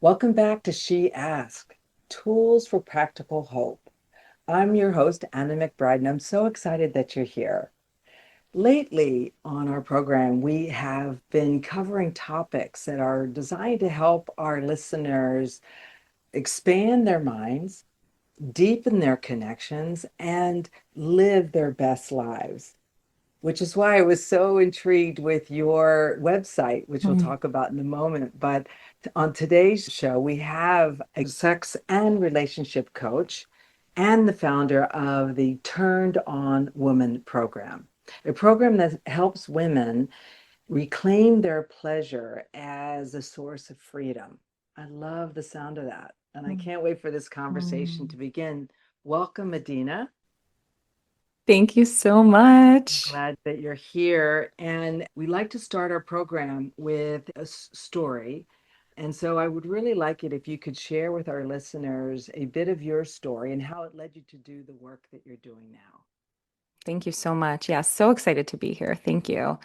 Welcome back to She Asked, Tools for Practical Hope. I'm your host, Anna McBride, and I'm so excited that you're here. Lately on our program, we have been covering topics that are designed to help our listeners expand their minds, deepen their connections, and live their best lives. Which is why I was so intrigued with your website, which we'll Mm. talk about in a moment. But on today's show, we have a sex and relationship coach and the founder of the Turned On Woman program, a program that helps women reclaim their pleasure as a source of freedom. I love the sound of that. And I Mm. can't wait for this conversation Mm. to begin. Welcome, Adena. Thank you so much. Glad that you're here. And we like to start our program with a story. And so I would really like it if you could share with our listeners a bit of your story and how it led you to do the work that you're doing now. Thank you so much. Yeah, so excited to be here. Thank you.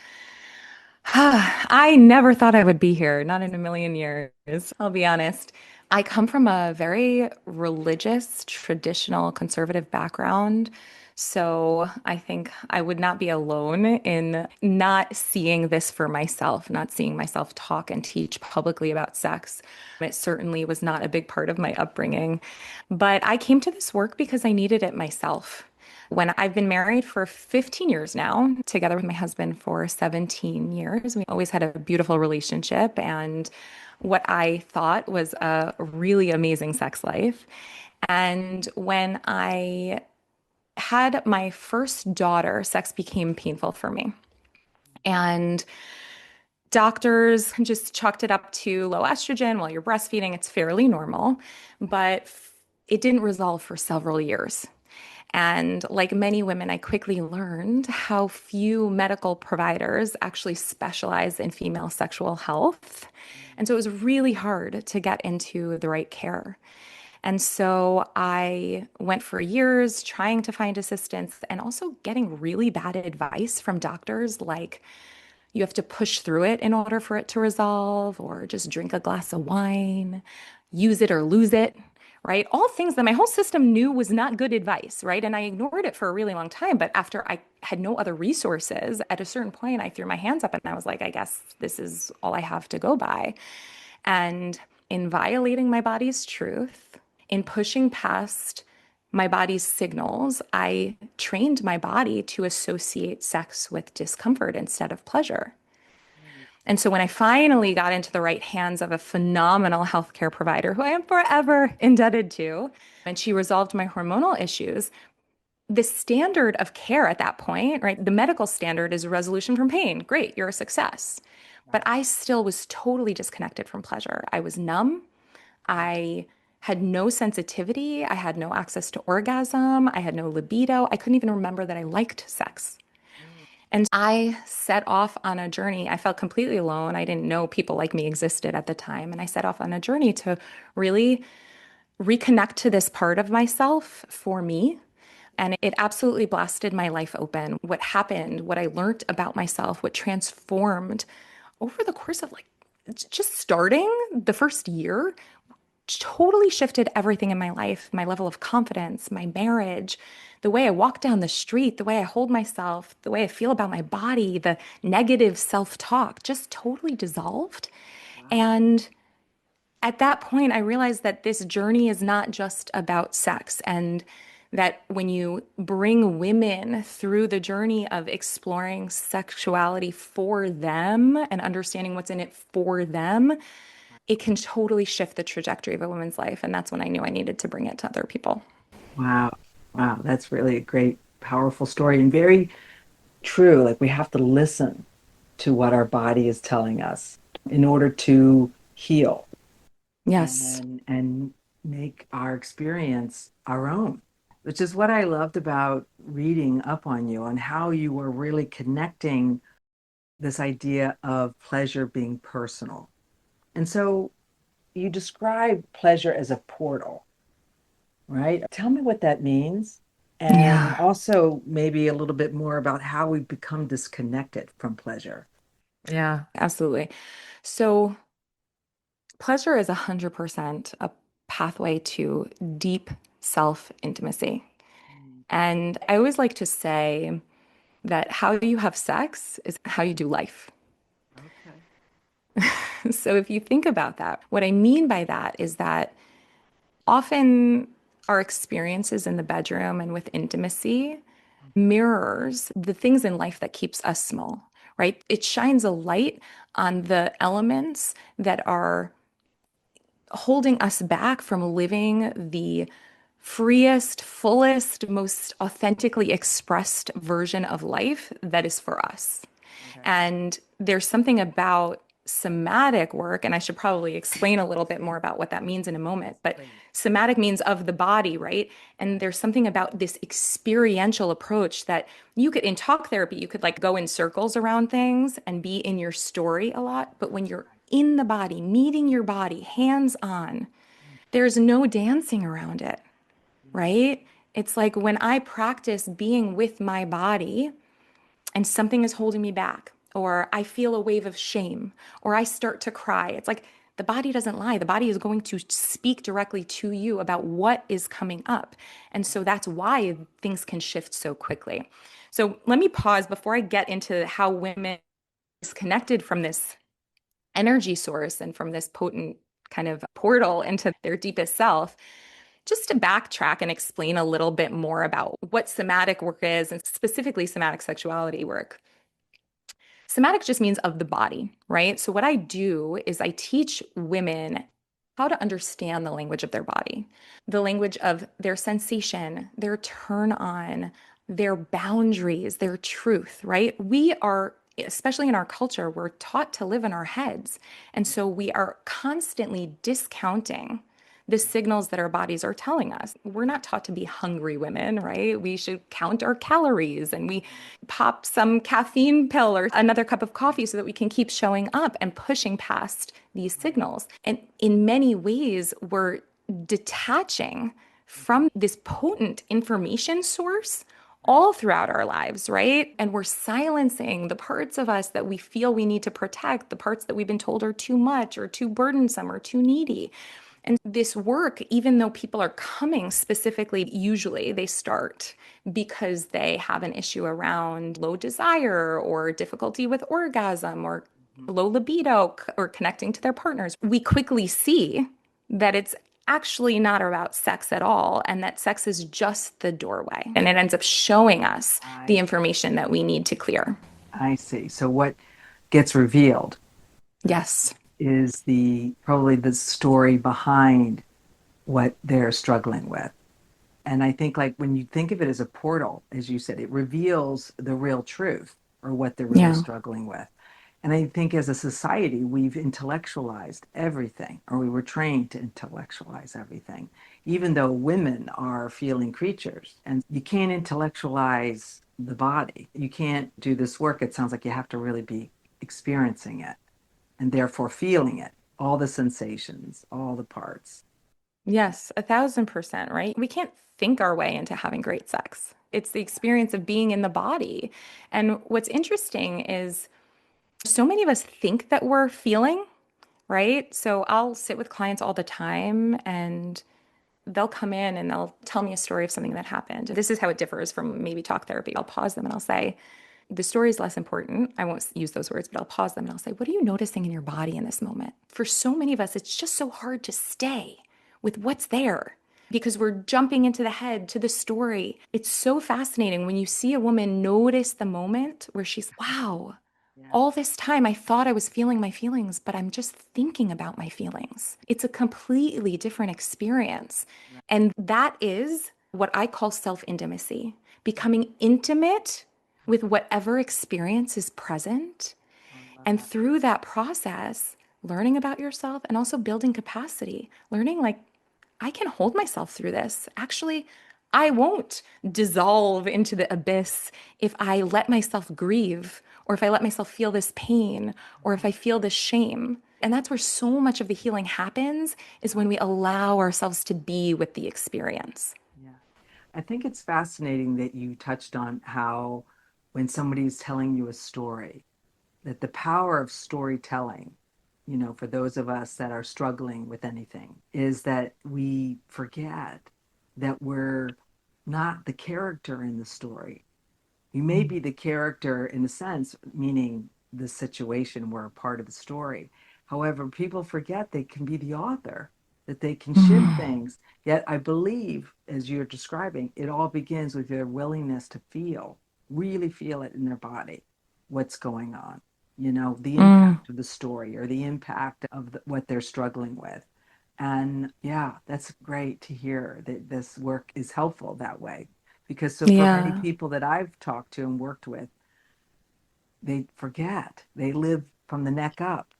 I never thought I would be here, not in a million years, I'll be honest. I come from a very religious, traditional, conservative background. So I think I would not be alone in not seeing this for myself, not seeing myself talk and teach publicly about sex. It certainly was not a big part of my upbringing. But I came to this work because I needed it myself. When I've been married for 15 years now, together with my husband for 17 years, we always had a beautiful relationship and what I thought was a really amazing sex life. And when I had my first daughter, sex became painful for me. And doctors just chalked it up to low estrogen while you're breastfeeding. It's fairly normal, but it didn't resolve for several years. And like many women, I quickly learned how few medical providers actually specialize in female sexual health. And so it was really hard to get into the right care. And so I went for years trying to find assistance and also getting really bad advice from doctors like, you have to push through it in order for it to resolve, or just drink a glass of wine, use it or lose it, right? All things that my whole system knew was not good advice, right? And I ignored it for a really long time. But after I had no other resources, at a certain point, I threw my hands up and I was like, I guess this is all I have to go by. And in violating my body's truth, in pushing past my body's signals, I trained my body to associate sex with discomfort instead of pleasure. And so when I finally got into the right hands of a phenomenal healthcare provider who I am forever indebted to, and she resolved my hormonal issues, the standard of care at that point, right? The medical standard is a resolution from pain. Great, you're a success. But I still was totally disconnected from pleasure. I was numb. I had no sensitivity. I had no access to orgasm. I had no libido. I couldn't even remember that I liked sex. And I set off on a journey. I felt completely alone. I didn't know people like me existed at the time. And I set off on a journey to really reconnect to this part of myself for me. And it absolutely blasted my life open. What happened, what I learned about myself, what transformed over the course of like just starting the first year totally shifted everything in my life, my level of confidence, my marriage, the way I walk down the street, the way I hold myself, the way I feel about my body, the negative self talk just totally dissolved. Wow. And at that point, I realized that this journey is not just about sex, and that when you bring women through the journey of exploring sexuality for them and understanding what's in it for them, it can totally shift the trajectory of a woman's life. And that's when I knew I needed to bring it to other people. Wow. Wow. That's really a great, powerful story and very true. Like we have to listen to what our body is telling us in order to heal Yes. and make our experience our own, which is what I loved about reading up on you and how you were really connecting this idea of pleasure being personal. And so you describe pleasure as a portal, right? Tell me what that means. And Yeah. also, maybe a little bit more about how we become disconnected from pleasure. Yeah. Absolutely. So Pleasure is 100% a pathway to deep self intimacy. Mm, And I always like to say that how you have sex is how you do life. okay. So if you think about that, what I mean by that is that often our experiences in the bedroom and with intimacy mirrors the things in life that keeps us small, right? It shines a light on the elements that are holding us back from living the freest, fullest, most authentically expressed version of life that is for us. Okay. And there's something about somatic work, and I should probably explain a little bit more about what that means in a moment. Yes, But please. somatic means of the body, right? And Yes. there's something about this experiential approach that you could, in talk therapy, you could like go in circles around things and be in your story a lot. But when you're Right. in the body, meeting your body, hands on, Mm, there's no dancing around it, yeah. right? It's like when I practice being with my body, and something is holding me back, or I feel a wave of shame, or I start to cry. It's like the body doesn't lie. The body is going to speak directly to you about what is coming up. And so that's why things can shift so quickly. So let me pause before I get into how women are disconnected from this energy source and from this potent kind of portal into their deepest self, just to backtrack and explain a little bit more about what somatic work is and specifically somatic sexuality work. Somatic just means of the body, right? So, what I do is I teach women how to understand the language of their body, the language of their sensation, their turn on, their boundaries, their truth, right? We are, especially in our culture, we're taught to live in our heads. And so we are constantly discounting the signals that our bodies are telling us. We're not taught to be hungry women, right? We should count our calories and we pop some caffeine pill or another cup of coffee so that we can keep showing up and pushing past these Right. signals. And in many ways, we're detaching from this potent information source Right. all throughout our lives, right? And we're silencing the parts of us that we feel we need to protect, the parts that we've been told are too much or too burdensome or too needy. And this work, even though people are coming specifically, usually they start because they have an issue around low desire or difficulty with orgasm or Mhm. low libido or connecting to their partners. We quickly see that it's actually not about sex at all and that sex is just the doorway. And it ends up showing us the I information that we need to clear. I see. So what gets revealed Yes. is the probably the story behind what they're struggling with. And I think like when you think of it as a portal, as you said, it reveals the real truth or what they're really Yeah. struggling with. And I think as a society, we've intellectualized everything, or we were trained to intellectualize everything, even though women are feeling creatures. And you can't intellectualize the body. You can't do this work. It sounds like you have to really be experiencing it and therefore feeling it, all the sensations, all the parts. Yes, 1,000%, right? We can't think our way into having great sex. It's the experience of being in the body. And what's interesting is so many of us think that we're feeling, right? So I'll sit with clients all the time and they'll come in and they'll tell me a story of something that happened. This is how it differs from maybe talk therapy. I'll pause them and I'll say, the story is less important. I won't use those words, but I'll pause them and I'll say, what are you noticing in your body in this moment? For so many of us, it's just so hard to stay with what's there because we're jumping into the head to the story. It's so fascinating when you see a woman notice the moment where she's, wow, Yeah. all this time I thought I was feeling my feelings, but I'm just thinking about my feelings. It's a completely different experience. Right. And that is what I call self intimacy, becoming intimate with whatever experience is present. Oh, I love And that. through that process, learning about yourself and also building capacity, learning like, I can hold myself through this. Actually, I won't dissolve into the abyss if I let myself grieve, or if I let myself feel this pain, or if I feel this shame. And that's where so much of the healing happens is when we allow ourselves to be with the experience. Yeah. I think it's fascinating that you touched on how when somebody's telling you a story, that the power of storytelling for those of us that are struggling with anything, is that we forget that we're not the character in the story. You may be the character in a sense, meaning the situation were a part of the story. However, people forget they can be the author, that they can shift Mm, things. Yet I believe, as you're describing, it all begins with their willingness to feel, really feel it in their body, what's going on, the mm, impact of the story or the impact of what they're struggling with. And yeah, that's great to hear that this work is helpful that way. Because so for many yeah. people that I've talked to and worked with, they forget. They live from the neck up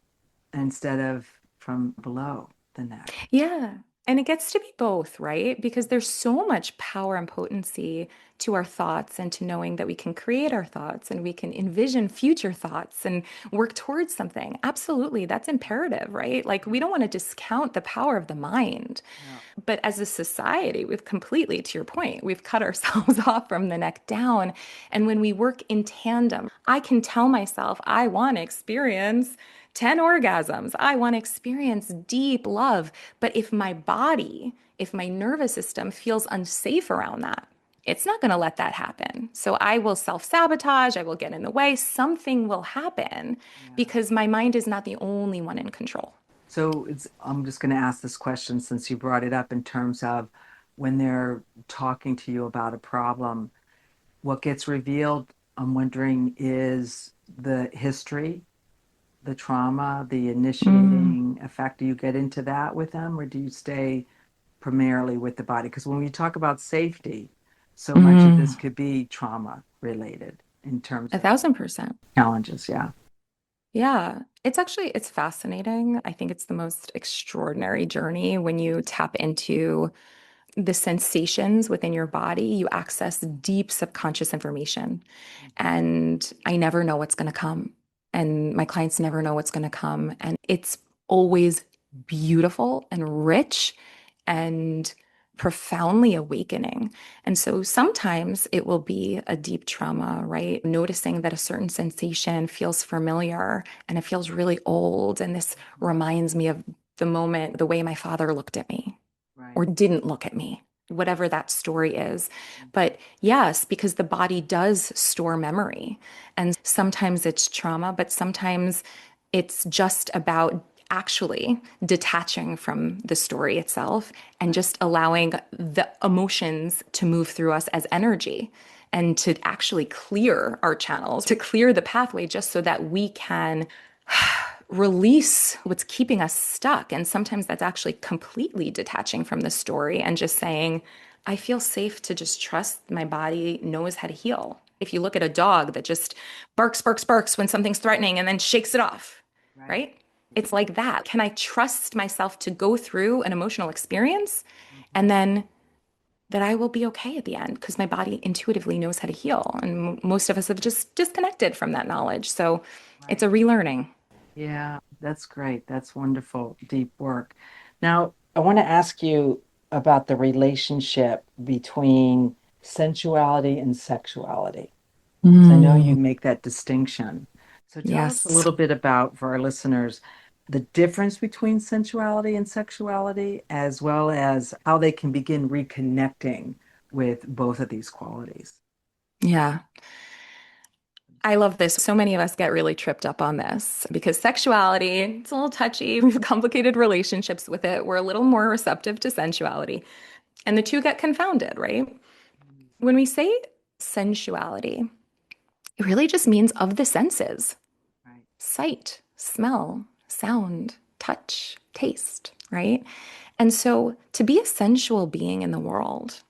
instead of from below the neck. Yeah. And it gets to be both, right? Because there's so much power and potency to our thoughts and to knowing that we can create our thoughts and we can envision future thoughts and work towards something. Absolutely. That's imperative, right? Like, we don't want to discount the power of the mind. No. But as a society, we've completely, to your point, we've cut ourselves off from the neck down. And when we work in tandem, I can tell myself, I want to experience 10 orgasms. I want to experience deep love. But if my body, if my nervous system feels unsafe around that, it's not going to let that happen. So I will self sabotage, I will get in the way. Something will happen Yeah. because my mind is not the only one in control. So I'm just going to ask this question since you brought it up in terms of when they're talking to you about a problem, what gets revealed, I'm wondering, is the history, the trauma, the Mm, initiating effect. Do you get into that with them or do you stay primarily with the body? Because when we talk about safety, so much of this mm. could be trauma related in terms A of thousand percent. challenges. Yeah. Yeah, it's fascinating. I think it's the most extraordinary journey when you tap into the sensations within your body. You access deep subconscious information, and I never know what's going to come. And my clients never know what's going to come. And it's always beautiful and rich and profoundly awakening. And so sometimes it will be a deep trauma, right? Noticing that a certain sensation feels familiar and it feels really old. And this reminds me of the moment, the way my father looked at me Right. or didn't look at me, whatever that story is. But yes, because the body does store memory. And sometimes it's trauma, but sometimes it's just about actually detaching from the story itself and Right. just allowing the emotions to move through us as energy and to actually clear our channels, to clear the pathway just so that we can release what's keeping us stuck. And sometimes that's actually completely detaching from the story and just saying, I feel safe to just trust my body knows how to heal. If you look at a dog that just barks, barks, barks when something's threatening and then shakes it off, Right. right? It's like that. Can I trust myself to go through an emotional experience Mhm. and then that I will be okay at the end because my body intuitively knows how to heal? And most of us have just disconnected from that knowledge. So it's a Right. relearning. Yeah, that's great. That's wonderful, deep work. Now, I want to ask you about the relationship between sensuality and sexuality. So I know you Mm, make that distinction. So tell us a yes. little bit about, for our listeners, the difference between sensuality and sexuality, as well as how they can begin reconnecting with both of these qualities. Yeah. I love this. So many of us get really tripped up on this because sexuality, it's a little touchy. We have complicated relationships with it. We're a little more receptive to sensuality, and the two get confounded, right? When we say sensuality, it really just means of the senses: Right. sight, smell, sound, touch, taste, right? And so to be a sensual being in the world,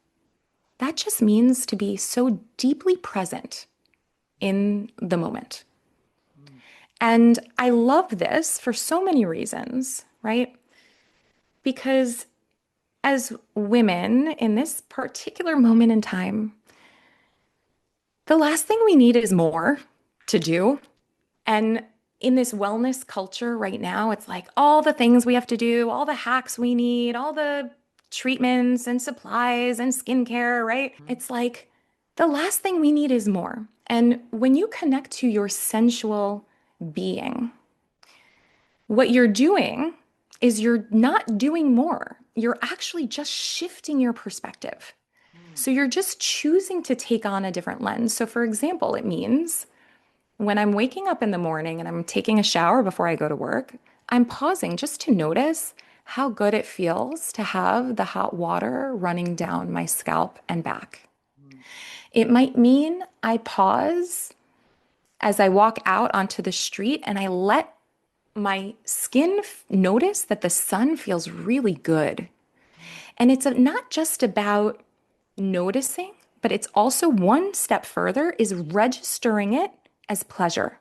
that just means to be so deeply present in the moment. Mm. And I love this for so many reasons, right? Because as women in this particular moment in time, the last thing we need is more to do. And in this wellness culture right now, it's like all the things we have to do, all the hacks we need, all the treatments and supplies and skincare, right? Mm. It's like the last thing we need is more. And when you connect to your sensual being, What you're doing is you're not doing more. You're actually just shifting your perspective. Mm, So you're just choosing to take on a different lens. So, for example, it means when I'm waking up in the morning and I'm taking a shower before I go to work, I'm pausing just to notice how good it feels to have the hot water running down my scalp and back. mm, It might mean I pause as I walk out onto the street and I let my skin notice that the sun feels really good. mm. And it's not just about noticing, but it's also one step further is registering it as pleasure.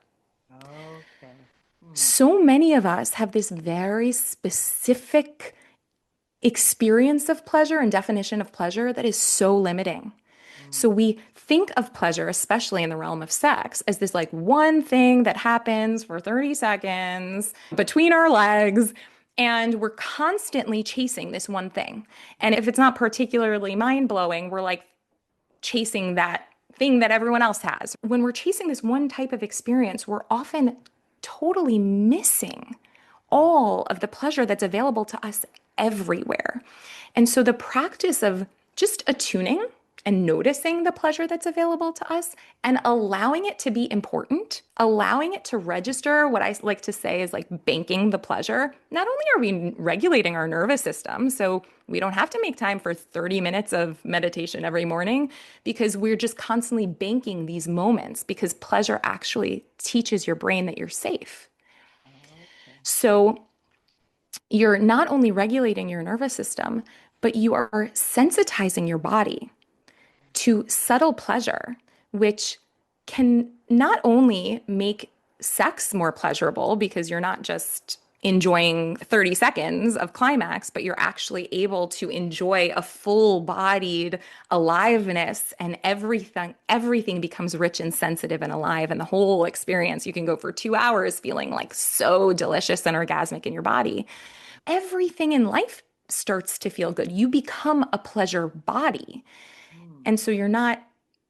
Okay. Mm, So many of us have this very specific experience of pleasure and definition of pleasure that is so limiting. mm, So we think of pleasure, especially in the realm of sex, as this like one thing that happens for 30 seconds between our legs. And we're constantly chasing this one thing. And if it's not particularly mind blowing, we're like chasing that thing that everyone else has. When we're chasing this one type of experience, we're often totally missing all of the pleasure that's available to us everywhere. And so the practice of just attuning and noticing the pleasure that's available to us and allowing it to be important, allowing it to register, what I like to say is like banking the pleasure. Not only are we regulating our nervous system, so we don't have to make time for 30 minutes of meditation every morning because we're just constantly banking these moments because pleasure actually teaches your brain that you're safe. okay. So you're not only regulating your nervous system, but you are sensitizing your body to subtle pleasure, which can not only make sex more pleasurable because you're not just enjoying 30 seconds of climax, but you're actually able to enjoy a full-bodied aliveness and everything becomes rich and sensitive and alive and the whole experience you can go for 2 hours feeling like so delicious and orgasmic in your body. Everything in life starts to feel good. You become a pleasure body. Mm, And so you're not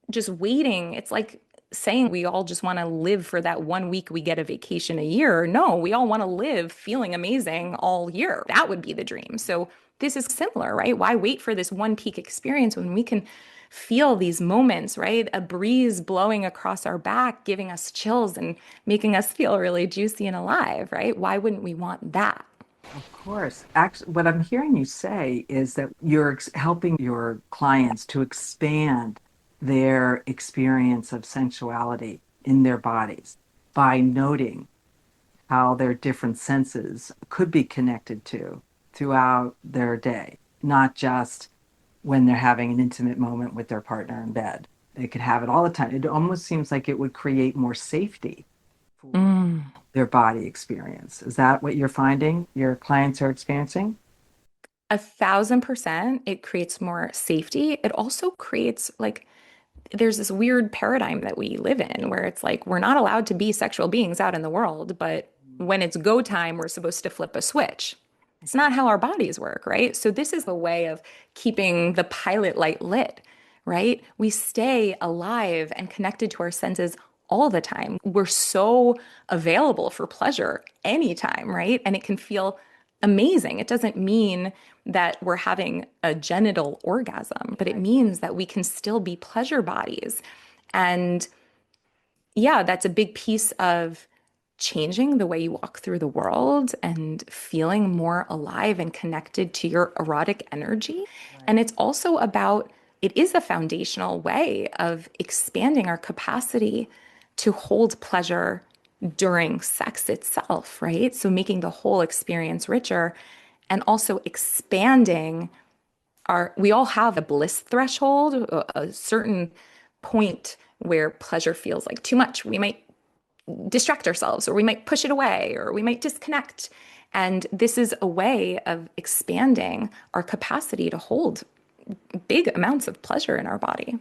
just waiting. It's like saying we all just want to live for that 1 week we get a vacation a year. No, we all want to live feeling amazing all year. That would be the dream. So this is similar, right? Why wait for this one peak experience when we can feel these moments, right? A breeze blowing across our back, giving us chills and making us feel really juicy and alive, right? Why wouldn't we want that? of course. Actually, what I'm hearing you say is that you're helping your clients to expand their experience of sensuality in their bodies by noting how their different senses could be connected to throughout their day, not just when they're having an intimate moment with their partner in bed. They could have it all the time. It almost seems like it would create more safety for Mm. their body experience. Is that what you're finding your clients are experiencing? 1,000%, it creates more safety. It also creates like there's this weird paradigm that we live in where it's like we're not allowed to be sexual beings out in the world, but when it's go time, we're supposed to flip a switch. It's not how our bodies work, right? So this is a way of keeping the pilot light lit, right? We stay alive and connected to our senses all the time. We're so available for pleasure anytime, right? And it can feel amazing. It doesn't mean that we're having a genital orgasm, but it Right. means that we can still be pleasure bodies. And yeah, that's a big piece of changing the way you walk through the world and feeling more alive and connected to your erotic energy. Right. And it's also about, it is a foundational way of expanding our capacity to hold pleasure during sex itself, right? So making the whole experience richer and also expanding we all have a bliss threshold, a certain point where pleasure feels like too much. We might distract ourselves, or we might push it away, or we might disconnect. And this is a way of expanding our capacity to hold big amounts of pleasure in our body.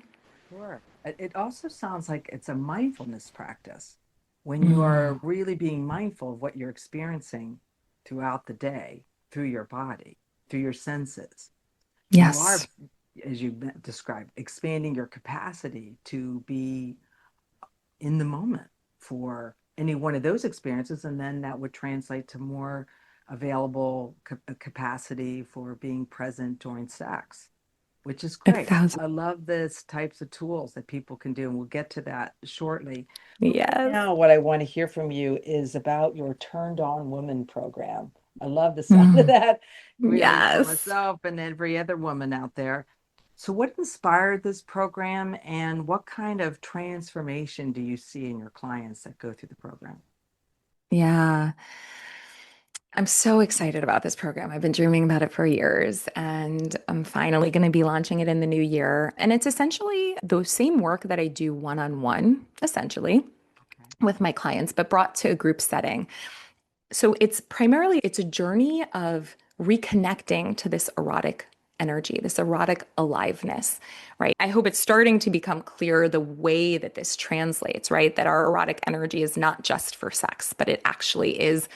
Sure. It also sounds like it's a mindfulness practice. When you Mm. are really being mindful of what you're experiencing throughout the day, through your body, through your senses, you are, Yes. as you described, expanding your capacity to be in the moment for any one of those experiences, and then that would translate to more available capacity for being present during sex, which is A great. thousand. I love this types of tools that people can do, and we'll get to that shortly. But right Yes. now, what I want to hear from you is about your Turned On Woman program. I love the sound of Mm, that, really, for yes. myself and every other woman out there. So, what inspired this program, and what kind of transformation do you see in your clients that go through the program? Yeah. I'm so excited about this program. I've been dreaming about it for years, and I'm finally going to be launching it in the new year. And it's essentially the same work that I do one-on-one, essentially, Okay. with my clients, but brought to a group setting. So it's a journey of reconnecting to this erotic energy, this erotic aliveness, right? I hope it's starting to become clear the way that this translates, right? That our erotic energy is not just for sex, but it actually is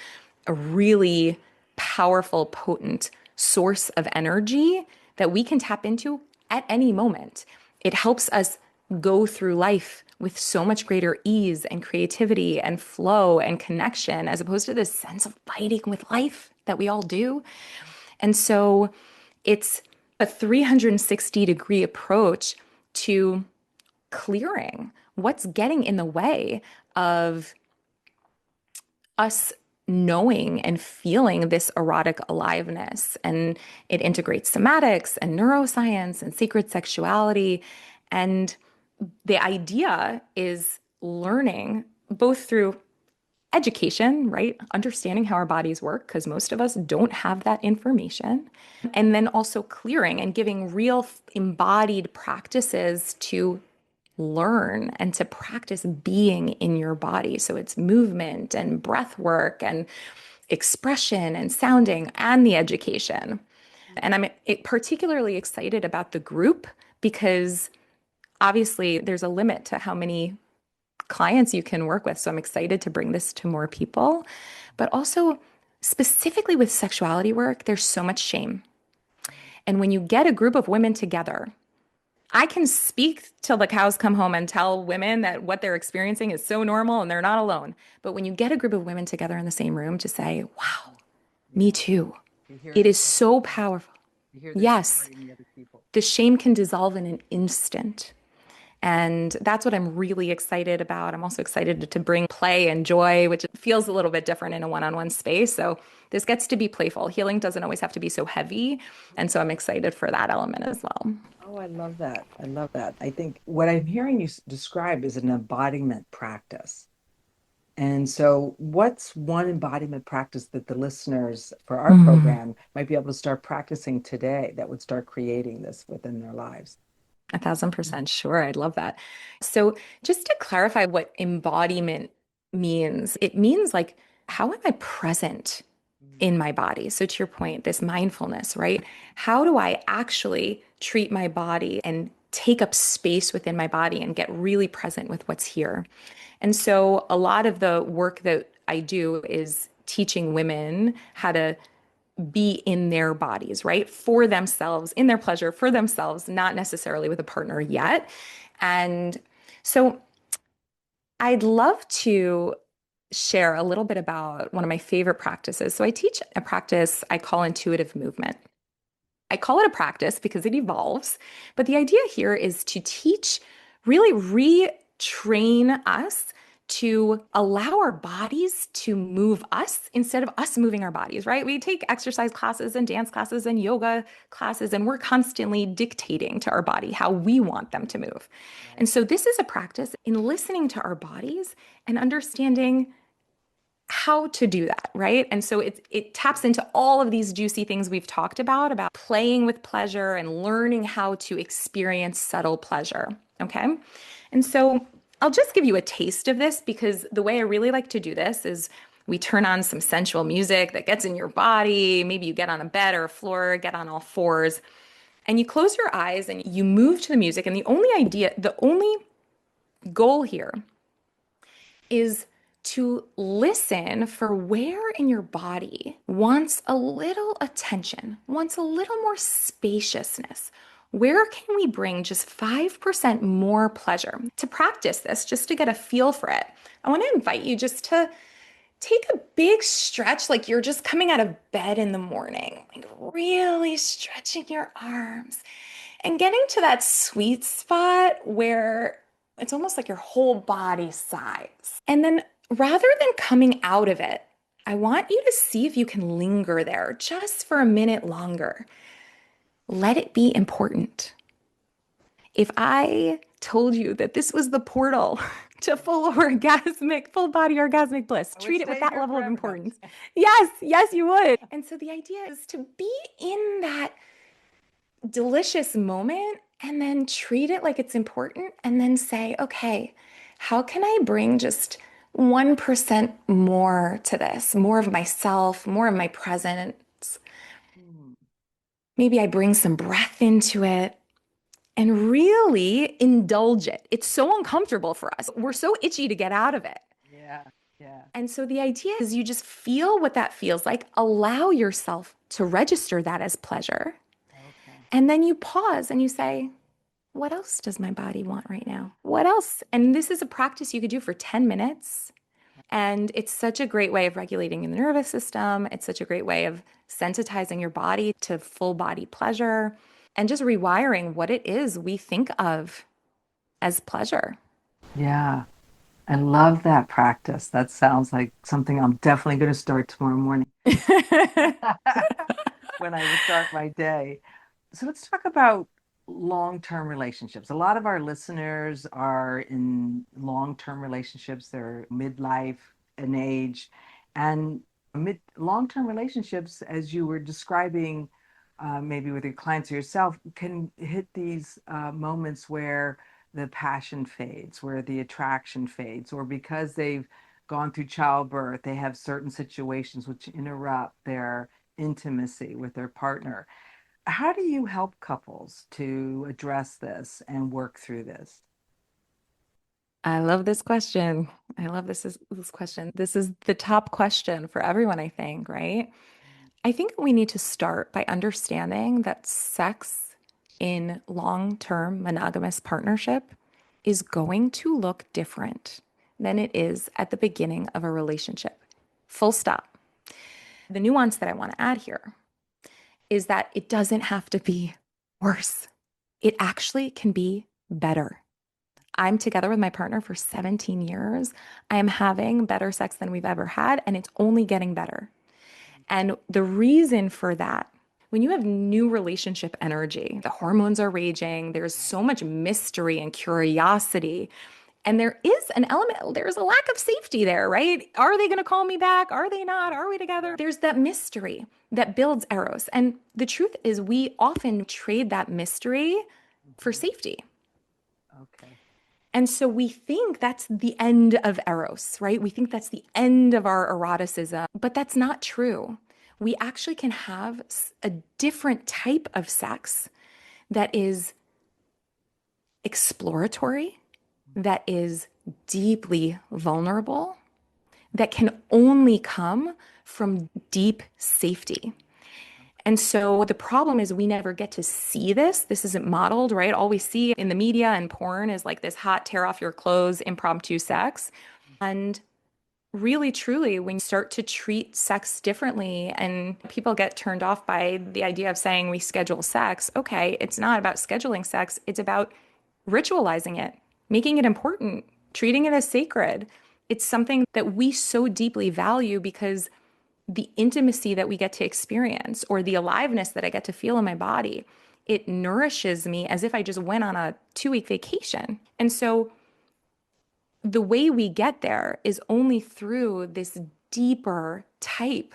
a really powerful, potent source of energy that we can tap into at any moment. It helps us go through life with so much greater ease and creativity and flow and connection, as opposed to this sense of fighting with life that we all do. And so it's a 360-degree approach to clearing what's getting in the way of us knowing and feeling this erotic aliveness. And it integrates somatics and neuroscience and sacred sexuality. And the idea is learning both through education, right? Understanding how our bodies work, because most of us don't have that information. And then also clearing and giving real embodied practices to learn and to practice being in your body. So it's movement and breath work and expression and sounding and the education. And I'm particularly excited about the group because obviously there's a limit to how many clients you can work with. So I'm excited to bring this to more people. But also, specifically with sexuality work, there's so much shame. And when you get a group of women together, I can speak till the cows come home and tell women that what they're experiencing is so normal and they're not alone. But when you get a group of women together in the same room to say, wow, me Yeah. too, You hear it their is so story. powerful. You hear their Yes, story in the other people. the shame can dissolve in an instant. And that's what I'm really excited about. I'm also excited to bring play and joy, which feels a little bit different in a one on one space. So this gets to be playful. Healing doesn't always have to be so heavy. And so I'm excited for that element as well. Oh, I love that. I love that. I think what I'm hearing you describe is an embodiment practice. And so, what's one embodiment practice that the listeners for our Mm, program might be able to start practicing today that would start creating this within their lives? 1000% sure. I'd love that. So, just to clarify what embodiment means, it means like, how am I present in my body? So, to your point, this mindfulness, right? How do I actually treat my body and take up space within my body and get really present with what's here? And so, a lot of the work that I do is teaching women how to be in their bodies, right? For themselves, in their pleasure, for themselves, not necessarily with a partner yet. And so I'd love to share a little bit about one of my favorite practices. So I teach a practice I call intuitive movement. I call it a practice because it evolves, but the idea here is to teach, really retrain us to allow our bodies to move us instead of us moving our bodies, right? We take exercise classes and dance classes and yoga classes, and we're constantly dictating to our body how we want them to move. Right. And so, this is a practice in listening to our bodies and understanding how to do that, right? And so it taps into all of these juicy things we've talked about playing with pleasure and learning how to experience subtle pleasure, okay? And so I'll just give you a taste of this because the way I really like to do this is we turn on some sensual music that gets in your body. Maybe you get on a bed or a floor, get on all fours, and you close your eyes and you move to the music. And the only goal here is to listen for where in your body wants a little attention, wants a little more spaciousness, Where can we bring just 5% more pleasure? To practice this, just to get a feel for it, I want to invite you just to take a big stretch like you're just coming out of bed in the morning, like really stretching your arms and getting to that sweet spot where it's almost like your whole body sighs. And then rather than coming out of it, I want you to see if you can linger there just for a minute longer. Let it be important. If I told you that this was the portal to full body orgasmic bliss, I would treat it with stay that here level of forever. No, I'm importance. just kidding. Yes, yes, you would. And so the idea is to be in that delicious moment and then treat it like it's important and then say, okay, how can I bring just 1% more to this, more of myself, more of my presence? Hmm. Maybe I bring some breath into it and really indulge it. It's so uncomfortable for us. We're so itchy to get out of it. Yeah, yeah. And so the idea is you just feel what that feels like, allow yourself to register that as pleasure. Okay. And then you pause and you say, what else does my body want right now? What else? And this is a practice you could do for 10 minutes. And it's such a great way of regulating the nervous system. It's such a great way of sensitizing your body to full body pleasure and just rewiring what it is we think of as pleasure. Yeah. I love that practice. That sounds like something I'm definitely going to start tomorrow morning when I start my day. So let's talk about long-term relationships. A lot of our listeners are in long-term relationships. They're midlife and age, and mid long-term relationships, as you were describing, maybe with your clients or yourself, can hit these moments where the passion fades, where the attraction fades, or because they've gone through childbirth, they have certain situations which interrupt their intimacy with their partner. How do you help couples to address this and work through this? I love this question. I love this question. This is the top question for everyone, I think, right? I think we need to start by understanding that sex in long-term monogamous partnership is going to look different than it is at the beginning of a relationship. Full stop. The nuance that I want to add here is that it doesn't have to be worse. It actually can be better. I'm together with my partner for 17 years. I am having better sex than we've ever had, and it's only getting better. And the reason for that, when you have new relationship energy, the hormones are raging, there's so much mystery and curiosity. And there is an element, there's a lack of safety there, right? Are they going to call me back? Are they not? Are we together? There's that mystery that builds eros. And the truth is, we often trade that mystery for Mhm. safety. Okay. And so we think that's the end of Eros, right? We think that's the end of our eroticism, but that's not true. We actually can have a different type of sex that is exploratory, that is deeply vulnerable, that can only come from deep safety. And so the problem is we never get to see this. This isn't modeled, right? All we see in the media and porn is like this hot tear off your clothes, impromptu sex. And really, truly, when you start to treat sex differently and people get turned off by the idea of saying we schedule sex, okay, it's not about scheduling sex, it's about ritualizing it, making it important, treating it as sacred. It's something that we so deeply value because the intimacy that we get to experience or the aliveness that I get to feel in my body, it nourishes me as if I just went on a 2 week vacation. And so the way we get there is only through this deeper type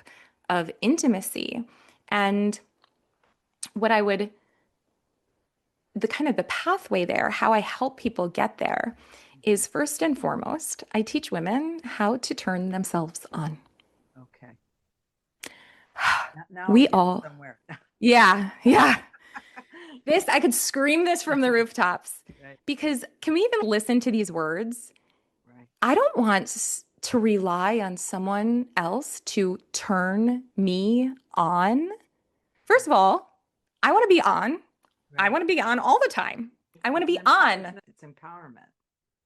of intimacy. And what I would, the kind of the pathway there, how I help people get there is first and foremost, I teach women how to turn themselves on. Okay. Now I'm We getting all, somewhere. yeah, yeah. This, I could scream this from the rooftops Right, because can we even listen to these words? right. I don't want to rely on someone else to turn me on. First of all, I want to be on. I Right. want to be on all the time. I want to It's be on. it's empowerment.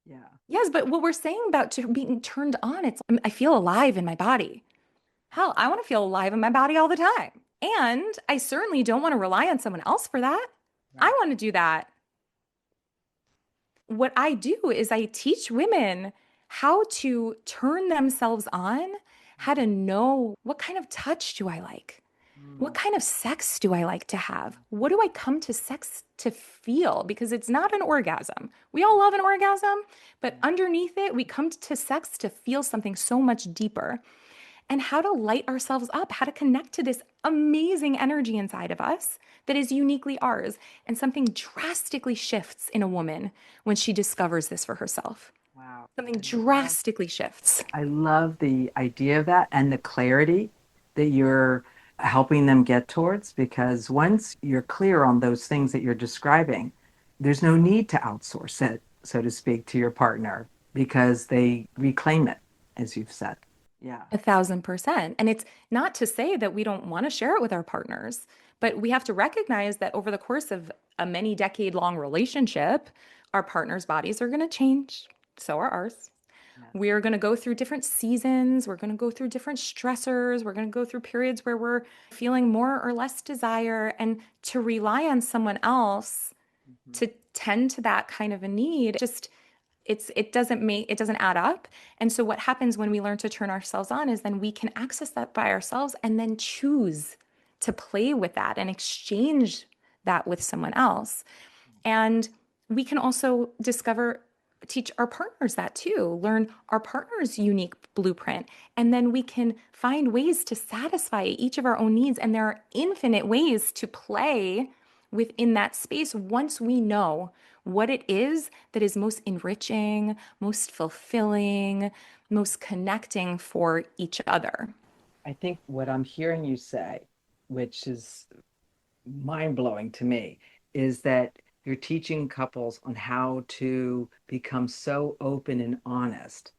Yeah. Yes, but what we're saying about being turned on, it's I feel alive in my body. Hell, I want to feel alive in my body all the time. And I certainly don't want to rely on someone else for that. I Right. want to do that. What I do is I teach women how to turn themselves on, how to know what kind of touch do I like? What Mm. kind of sex do I like to have? What do I come to sex to feel? Because it's not an orgasm. We all love an orgasm, but Yeah. underneath it, we come to sex to feel something so much deeper. And how to light ourselves up, how to connect to this amazing energy inside of us that is uniquely ours. And something drastically shifts in a woman when she discovers this for herself. Wow. Something I love drastically shifts. I love the idea of that and the clarity that you're helping them get towards because once you're clear on those things that you're describing, there's no need to outsource it, so to speak, to your partner because they reclaim it, as you've said. Yeah. 1,000%. And it's not to say that we don't want to share it with our partners, but we have to recognize that over the course of a many decade long relationship, our partners' bodies are going to change. So are ours. Yes. We're going to go through different seasons. We're going to go through different stressors. We're going to go through periods where we're feeling more or less desire. And to rely on someone else Mhm. to tend to that kind of a need, just it doesn't add up. And so what happens when we learn to turn ourselves on is then we can access that by ourselves and then choose to play with that and exchange that with someone else. And we can also teach our partners that too, learn our partner's unique blueprint. And then we can find ways to satisfy each of our own needs. And there are infinite ways to play within that space once we know what it is that is most enriching, most fulfilling, most connecting for each other. I think what I'm hearing you say, which is mind blowing to me, is that you're teaching couples on how to become so open and honest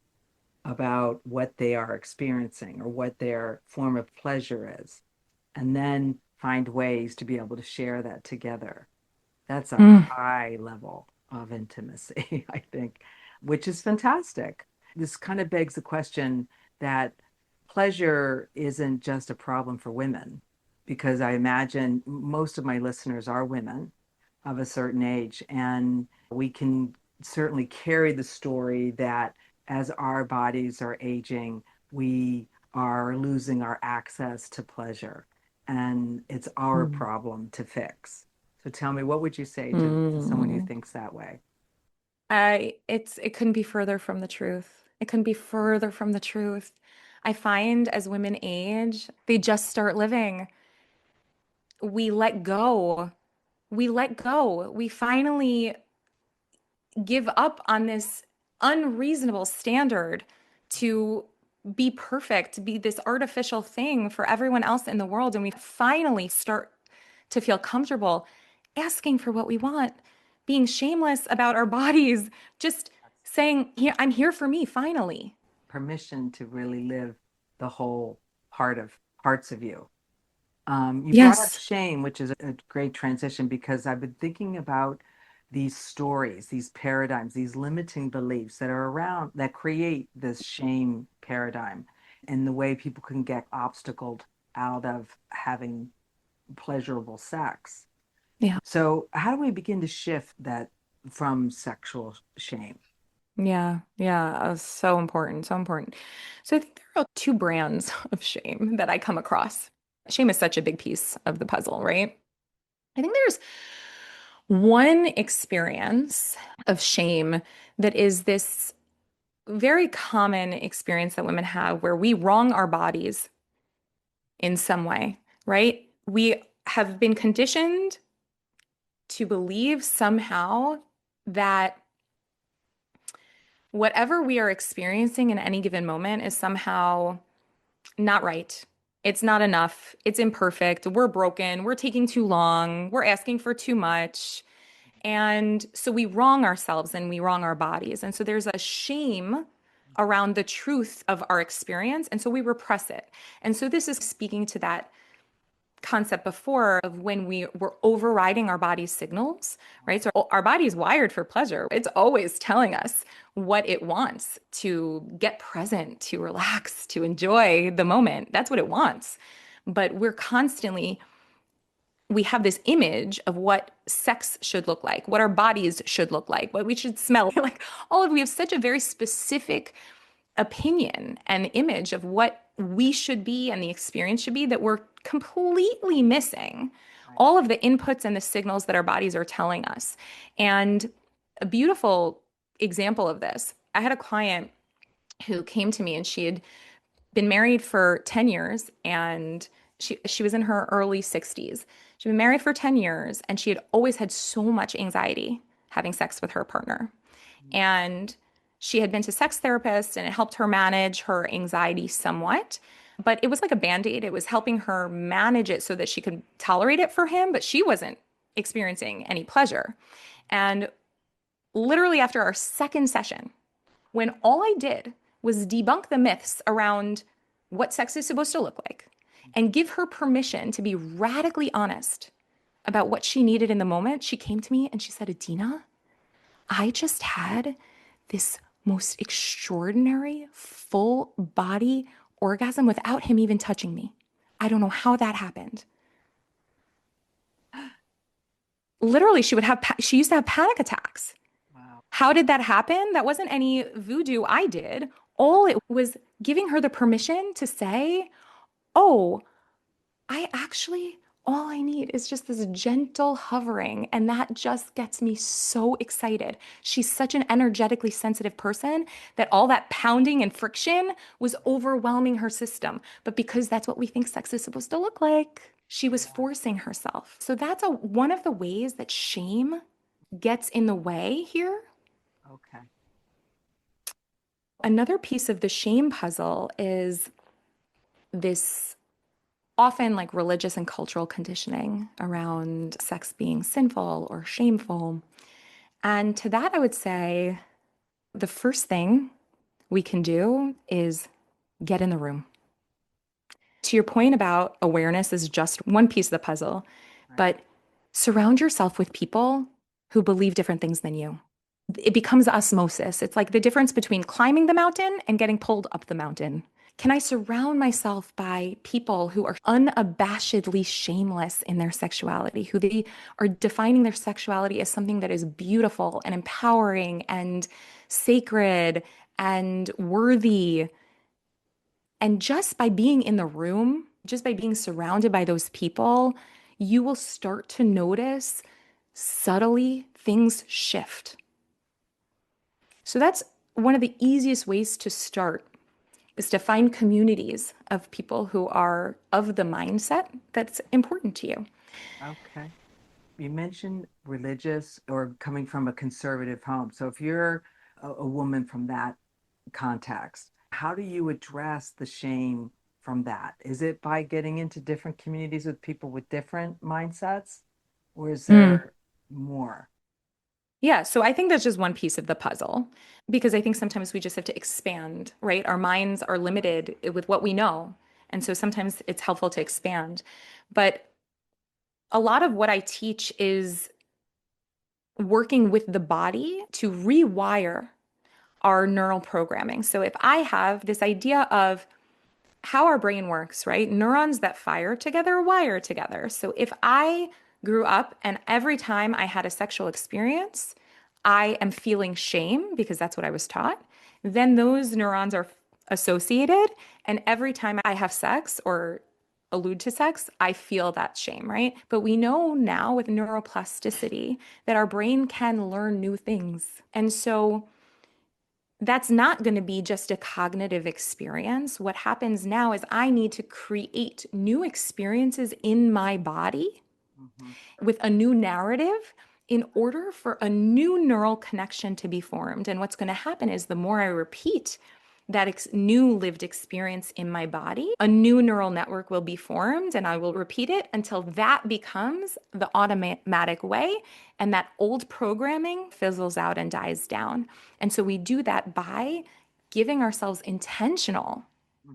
about what they are experiencing or what their form of pleasure is, and then find ways to be able to share that together. That's a Mm. high level of intimacy, I think, which is fantastic. This kind of begs the question that pleasure isn't just a problem for women, because I imagine most of my listeners are women of a certain age, and we can certainly carry the story that as our bodies are aging, we are losing our access to pleasure, and it's our Mm. problem to fix. So tell me, what would you say to someone who Mm. thinks that way? It couldn't be further from the truth. It couldn't be further from the truth. I find as women age, they just start living. We let go. We let go. We finally give up on this unreasonable standard to be perfect, to be this artificial thing for everyone else in the world. And we finally start to feel comfortable asking for what we want, being shameless about our bodies, just saying, yeah, I'm here for me, finally. Permission to really live the whole parts of you. You brought up Yes. shame, which is a great transition because I've been thinking about these stories, these paradigms, these limiting beliefs that are around that create this shame paradigm and the way people can get obstacled out of having pleasurable sex. Yeah. So, how do we begin to shift that from sexual shame? Yeah. Yeah. So important. So important. So I think there are two brands of shame that I come across. Shame is such a big piece of the puzzle, right? I think there's one experience of shame that is this very common experience that women have where we wrong our bodies in some way, right? We have been conditioned to believe somehow that whatever we are experiencing in any given moment is somehow not right. It's not enough. It's imperfect. We're broken. We're taking too long. We're asking for too much. And so we wrong ourselves and we wrong our bodies. And so there's a shame around the truth of our experience. And so we repress it. And so this is speaking to that concept before of when we were overriding our body's signals, right? So our body's wired for pleasure. It's always telling us what it wants to get present, to relax, to enjoy the moment. That's what it wants. But we have this image of what sex should look like, what our bodies should look like, what we should smell like. We have such a very specific opinion and image of what we should be and the experience should be that we're completely missing Right. all of the inputs and the signals that our bodies are telling us. And a beautiful example of this, I had a client who came to me and she had been married for 10 years and she was in her early 60s. She'd been married for 10 years and she had always had so much anxiety having sex with her partner. Mm. And she had been to sex therapists and it helped her manage her anxiety somewhat. But it was like a band-aid. It was helping her manage it so that she could tolerate it for him, but she wasn't experiencing any pleasure. And literally after our second session, when all I did was debunk the myths around what sex is supposed to look like and give her permission to be radically honest about what she needed in the moment, she came to me and she said, Adena, I just had this most extraordinary full body orgasm without him even touching me. I don't know how that happened. Literally, she used to have panic attacks. Wow. How did that happen? That wasn't any voodoo I did. All it was giving her the permission to say, oh, all I need is just this gentle hovering. And that just gets me so excited. She's such an energetically sensitive person that all that pounding and friction was overwhelming her system. But because that's what we think sex is supposed to look like, she was Yeah. forcing herself. So that's one of the ways that shame gets in the way here. Okay. Another piece of the shame puzzle is this often like religious and cultural conditioning around sex being sinful or shameful. And to that, I would say the first thing we can do is get in the room. To your point about awareness is just one piece of the puzzle, Right. but surround yourself with people who believe different things than you. It becomes osmosis. It's like the difference between climbing the mountain and getting pulled up the mountain. Can I surround myself by people who are unabashedly shameless in their sexuality, who they are defining their sexuality as something that is beautiful and empowering and sacred and worthy? And just by being in the room, just by being surrounded by those people, you will start to notice subtly things shift. So that's one of the easiest ways to start is to find communities of people who are of the mindset that's important to you. Okay. You mentioned religious or coming from a conservative home. So if you're a woman from that context, how do you address the shame from that? Is it by getting into different communities with people with different mindsets, or is Mm. there more? Yeah, so I think that's just one piece of the puzzle because I think sometimes we just have to expand, right? Our minds are limited with what we know. And so sometimes it's helpful to expand. But a lot of what I teach is working with the body to rewire our neural programming. So if I have this idea of how our brain works, right? Neurons that fire together wire together. So if I grew up and every time I had a sexual experience, I am feeling shame because that's what I was taught, then those neurons are associated. And every time I have sex or allude to sex, I feel that shame, right? But we know now with neuroplasticity that our brain can learn new things. And so that's not going to be just a cognitive experience. What happens now is I need to create new experiences in my body Hmm. with a new narrative in order for a new neural connection to be formed. And what's going to happen is the more I repeat that new lived experience in my body, a new neural network will be formed and I will repeat it until that becomes the automatic way and that old programming fizzles out and dies down. And so we do that by giving ourselves intentional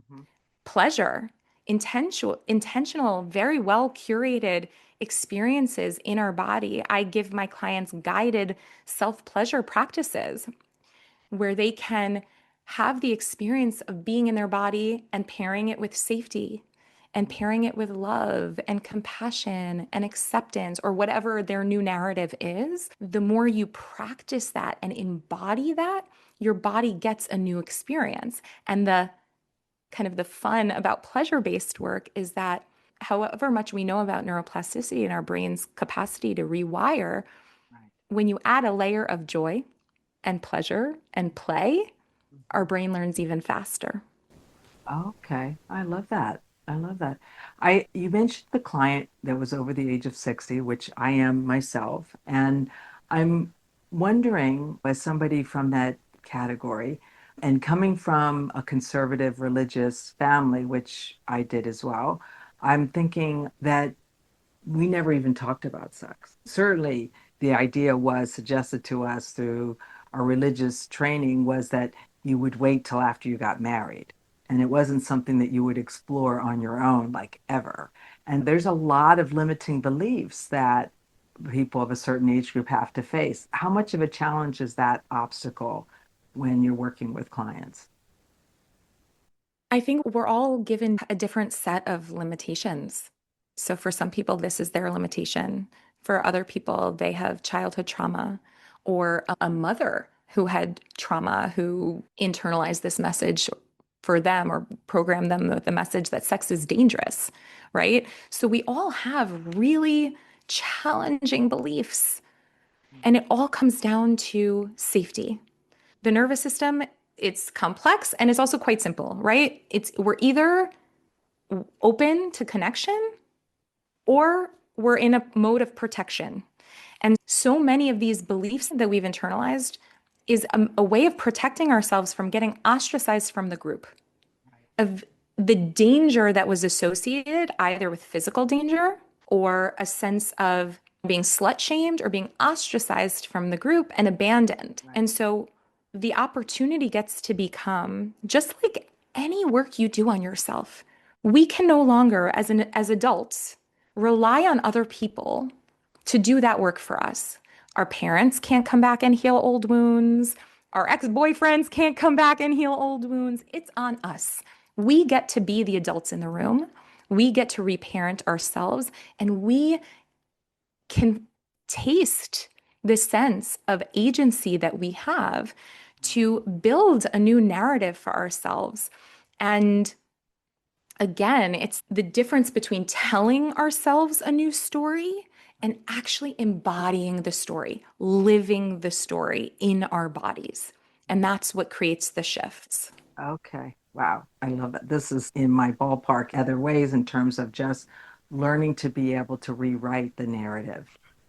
Hmm. pleasure intentional, very well curated experiences in our body. I give my clients guided self-pleasure practices where they can have the experience of being in their body and pairing it with safety and pairing it with love and compassion and acceptance or whatever their new narrative is. The more you practice that and embody that, your body gets a new experience. And the kind of the fun about pleasure-based work is that however much we know about neuroplasticity and our brain's capacity to rewire, Right. when you add a layer of joy and pleasure and play, our Mhm. brain learns even faster. Okay, I love that. I love that. You mentioned the client that was over the age of 60, which I am myself, and I'm wondering, as somebody from that category and coming from a conservative religious family, which I did as well, I'm thinking that we never even talked about sex. Certainly, the idea was suggested to us through our religious training was that you would wait till after you got married. And it wasn't something that you would explore on your own, like ever. And there's a lot of limiting beliefs that people of a certain age group have to face. How much of a challenge is that obstacle when you're working with clients? I think we're all given a different set of limitations. So for some people, this is their limitation. For other people, they have childhood trauma or a mother who had trauma who internalized this message for them or programmed them with the message that sex is dangerous, right? So we all have really challenging beliefs, and it all comes down to safety. The nervous system, it's complex and it's also quite simple, right? It's we're either open to connection or we're in a mode of protection. And so many of these beliefs that we've internalized is a way of protecting ourselves from getting ostracized from the group, of the danger that was associated either with physical danger or a sense of being slut shamed or being ostracized from the group and abandoned. Right. And so the opportunity gets to become just like any work you do on yourself. We can no longer, as adults, rely on other people to do that work for us. Our parents can't come back and heal old wounds. Our ex-boyfriends can't come back and heal old wounds. It's on us. We get to be the adults in the room. We get to reparent ourselves, and we can taste the sense of agency that we have to build a new narrative for ourselves. And again, it's the difference between telling ourselves a new story and actually embodying the story, living the story in our bodies. And that's what creates the shifts. Okay. Wow. I love it. This is in my ballpark other ways in terms of just learning to be able to rewrite the narrative.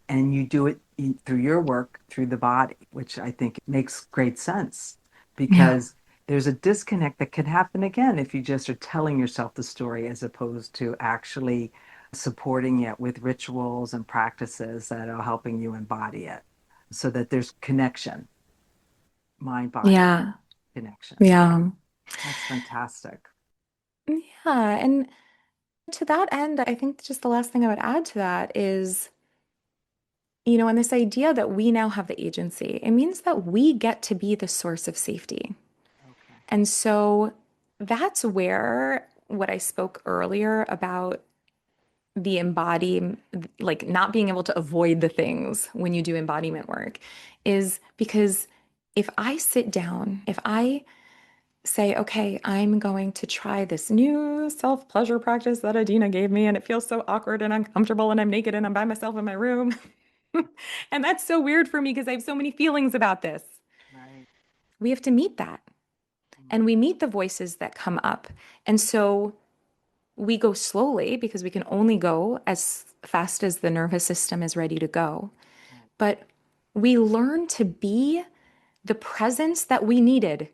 And you do it through your work, through the body, which I think makes great sense Yeah. because there's a disconnect that can happen again if you just are telling yourself the story as opposed to actually supporting it with rituals and practices that are helping you embody it so that there's connection, mind body Yeah. connection. Yeah. That's fantastic. Yeah. And to that end, I think just the last thing I would add to that is, and this idea that we now have the agency, it means that we get to be the source of safety. Okay. And so that's where what I spoke earlier about the embody, like not being able to avoid the things when you do embodiment work, is because if I sit down, if I say, okay, I'm going to try this new self-pleasure practice that Adena gave me, and it feels so awkward and uncomfortable, and I'm naked and I'm by myself in my room. And that's so weird for me because I have so many feelings about this. Right. We have to meet that. And we meet the voices that come up. And so we go slowly because we can only go as fast as the nervous system is ready to go. Right. But we learn to be the presence that we needed.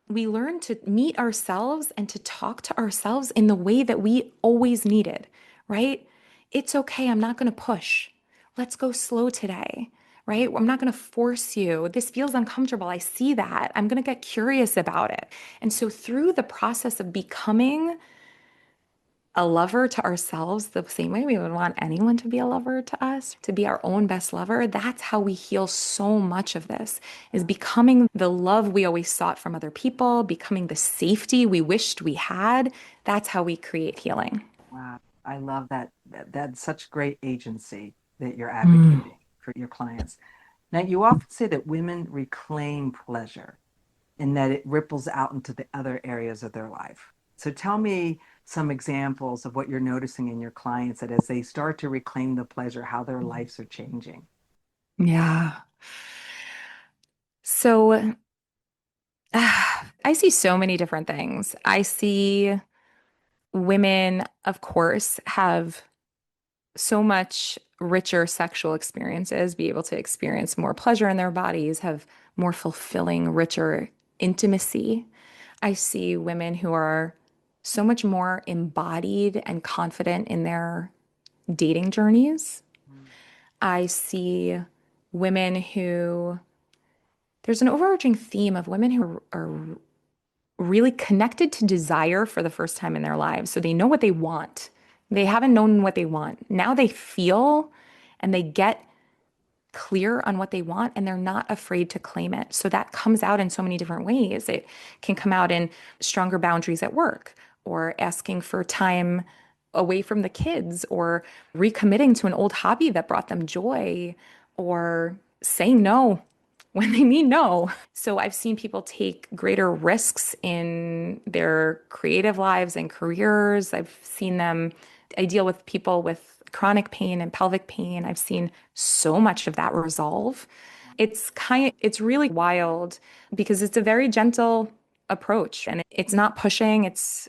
We learn to meet ourselves and to talk to ourselves in the way that we always needed, right? It's okay. I'm not going to push. Let's go slow today, right? I'm not going to force you. This feels uncomfortable. I see that. I'm going to get curious about it. And so, through the process of becoming a lover to ourselves the same way we would want anyone to be a lover to us, to be our own best lover. That's how we heal so much of this, is becoming the love we always sought from other people, becoming the safety we wished we had. That's how we create healing. Wow. I love that. That's such great agency that you're Mm. advocating for your clients. Now, you often say that women reclaim pleasure and that it ripples out into the other areas of their life. So tell me some examples of what you're noticing in your clients that as they start to reclaim the pleasure, how their lives are changing. Yeah. So I see so many different things. I see women, of course, have so much richer sexual experiences, be able to experience more pleasure in their bodies, have more fulfilling, richer intimacy. I see women who are so much more embodied and confident in their dating journeys. Mm, I see women who, there's an overarching theme of women who are really connected to desire for the first time in their lives. So they know what they want. They haven't known what they want. Now they feel and they get clear on what they want and they're not afraid to claim it. So that comes out in so many different ways. It can come out in stronger boundaries at work or asking for time away from the kids or recommitting to an old hobby that brought them joy or saying no when they mean no. So I've seen people take greater risks in their creative lives and careers. I've seen them, I deal with people with chronic pain and pelvic pain. I've seen so much of that resolve. It's really wild because it's a very gentle approach and it's not pushing, it's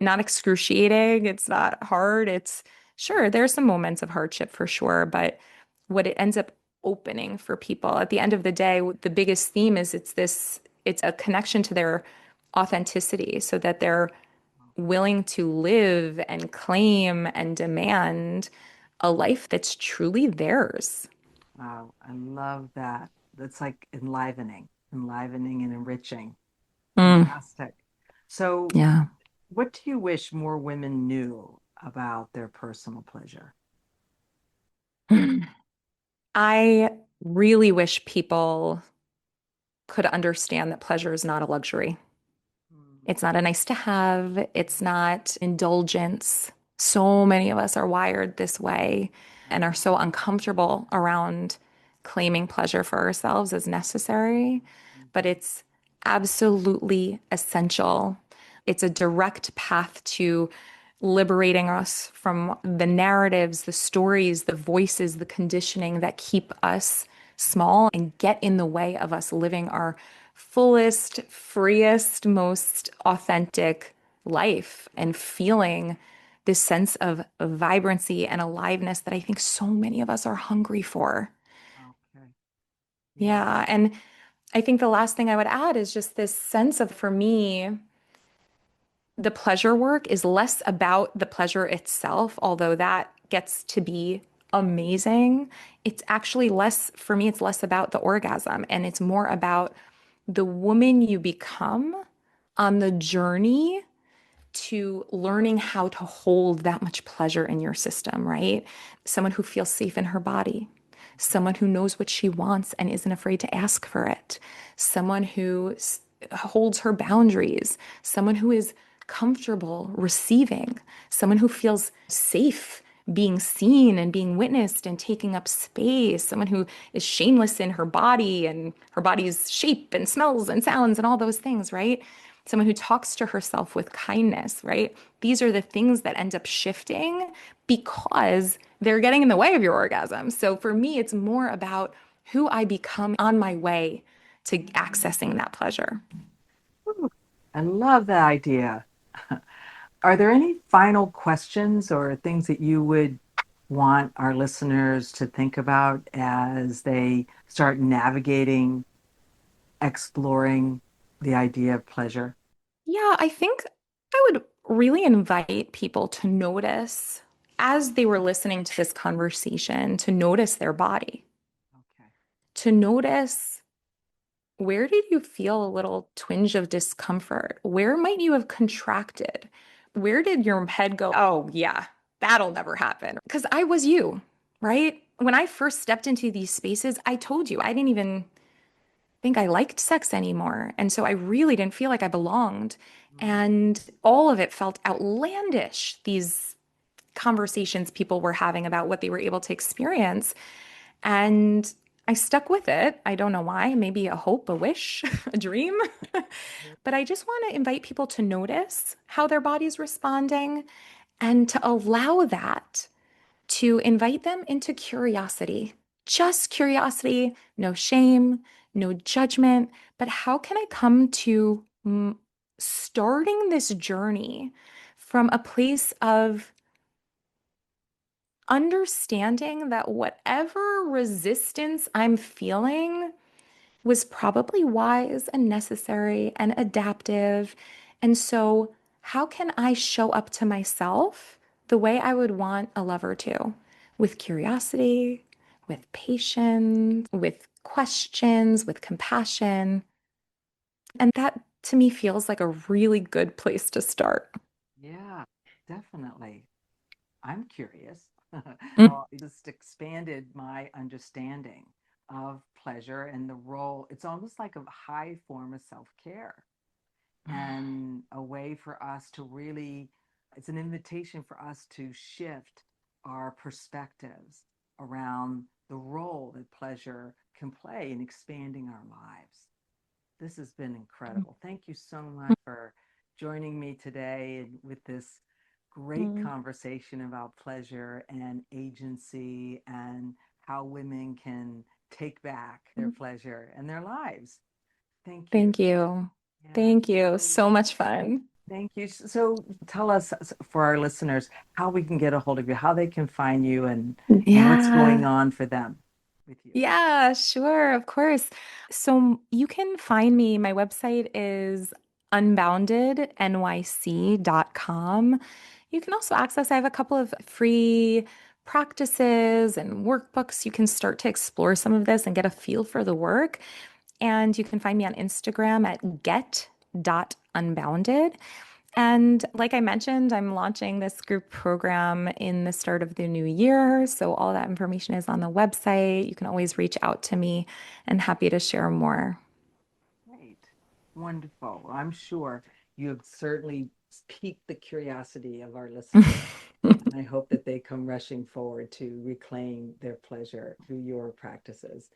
not excruciating, it's not hard. It's sure, there's some moments of hardship for sure, but what it ends up opening for people at the end of the day, the biggest theme is it's a connection to their authenticity so that they're willing to live and claim and demand a life that's truly theirs. wow, I love that. That's like enlivening and enriching. Mm, Fantastic. So, yeah. what do you wish more women knew about their personal pleasure? I really wish people could understand that pleasure is not a luxury. Mm, It's not a nice to have. It's not indulgence. So many of us are wired this way and are so uncomfortable around claiming pleasure for ourselves as necessary, but it's absolutely essential. It's a direct path to liberating us from the narratives, the stories, the voices, the conditioning that keep us small and get in the way of us living our fullest, freest, most authentic life and feeling this sense of vibrancy and aliveness that I think so many of us are hungry for. okay. Yeah. Yeah. And I think the last thing I would add is just this sense of, for me, the pleasure work is less about the pleasure itself, although that gets to be amazing. It's actually less, for me, it's less about the orgasm and it's more about the woman you become on the journey to learning how to hold that much pleasure in your system, right? Someone who feels safe in her body, someone who knows what she wants and isn't afraid to ask for it, someone who holds her boundaries, someone who is comfortable receiving, someone who feels safe being seen and being witnessed and taking up space, someone who is shameless in her body and her body's shape and smells and sounds and all those things, right? Someone who talks to herself with kindness, right? These are the things that end up shifting because they're getting in the way of your orgasm. So for me, it's more about who I become on my way to accessing that pleasure. Ooh, I love that idea. Are there any final questions or things that you would want our listeners to think about as they start navigating, exploring the idea of pleasure? Yeah, I think I would really invite people to notice as they were listening to this conversation, to notice their body, Okay. to notice where did you feel a little twinge of discomfort? Where might you have contracted? Where did your head go? Oh, yeah, that'll never happen. Because I was you, right? When I first stepped into these spaces, I told you I didn't even think I liked sex anymore. And so I really didn't feel like I belonged. And all of it felt outlandish, these conversations people were having about what they were able to experience. And I stuck with it. I don't know why, maybe a hope, a wish, a dream. But I just want to invite people to notice how their body's responding and to allow that to invite them into curiosity. Just curiosity, no shame, no judgment. But how can I come to starting this journey from a place of understanding that whatever resistance I'm feeling was probably wise and necessary and adaptive. And so, how can I show up to myself the way I would want a lover to? With curiosity, with patience, with questions, with compassion. And that to me feels like a really good place to start. Yeah, definitely. I'm curious. Mm. It just expanded my understanding of pleasure and the role. It's almost like a high form of self-care and a way for us to really, it's an invitation for us to shift our perspectives around the role that pleasure can play in expanding our lives. This has been incredible. Thank you so much for joining me today with this great Mm. conversation about pleasure and agency and how women can take back their pleasure and their lives. Thank you. Thank you. Yeah. Thank you. So So much fun. thank you. So tell us for our listeners how we can get a hold of you, how they can find you and what's going Yeah. on for them with you. Yeah, sure, of course. So you can find me. My website is unboundednyc.com. You can also access, I have a couple of free practices and workbooks. You can start to explore some of this and get a feel for the work. And you can find me on Instagram at get.unbounded. And like I mentioned, I'm launching this group program in the start of the new year. So all that information is on the website. You can always reach out to me and happy to share more. Great. Wonderful. Well, I'm sure you have certainly piqued the curiosity of our listeners. And I hope that they come rushing forward to reclaim their pleasure through your practices.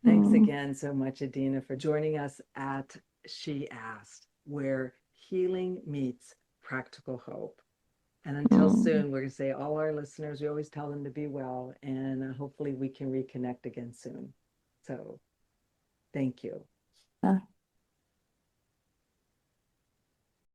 Thanks Mm, again so much, Adena, for joining us at She Asked, where healing meets practical hope. And until mm. soon, we're going to say all our listeners, we always tell them to be well, and hopefully we can reconnect again soon. So thank you.